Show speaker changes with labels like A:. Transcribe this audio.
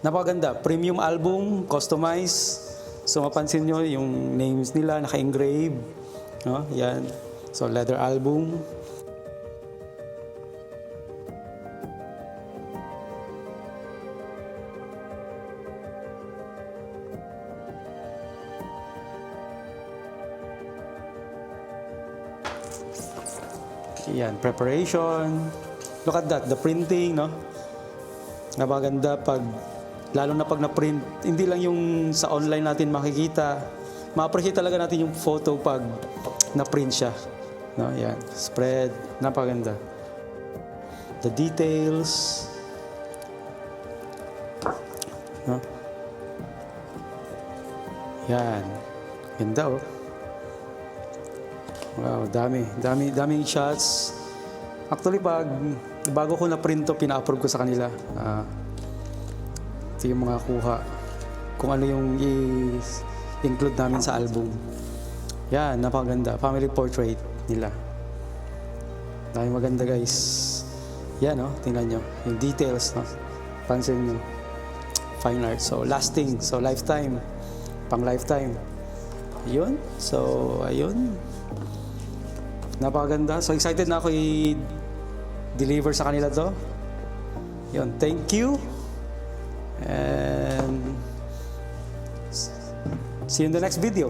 A: Napakaganda. Premium album, customized. So mapansin nyo yung names nila, naka-engrave. No? Yan. So leather album. Yan, preparation. Look at that, the printing, no? Napakaganda pag, lalo na pag na-print, hindi lang yung sa online natin makikita. Ma-appreciate talaga natin yung photo pag na-print siya. No? Yan, spread, napakaganda. The details. No? Yan, ganda oh. Wow, daming shots. Actually, bago ko na-print to, pina-approve ko sa kanila. Ito yung mga kuha. Kung ano yung i-include namin sa album. Yan, napakaganda. Family portrait nila. Daming maganda, guys. Yan, no? Tingnan nyo. Yung details, no? Pansin nyo. Fine art. So, lasting. So, lifetime. Pang lifetime. Yun. So, ayun. Napakaganda. So excited na ako i-deliver sa kanila to. Yun, thank you. And see you in the next video.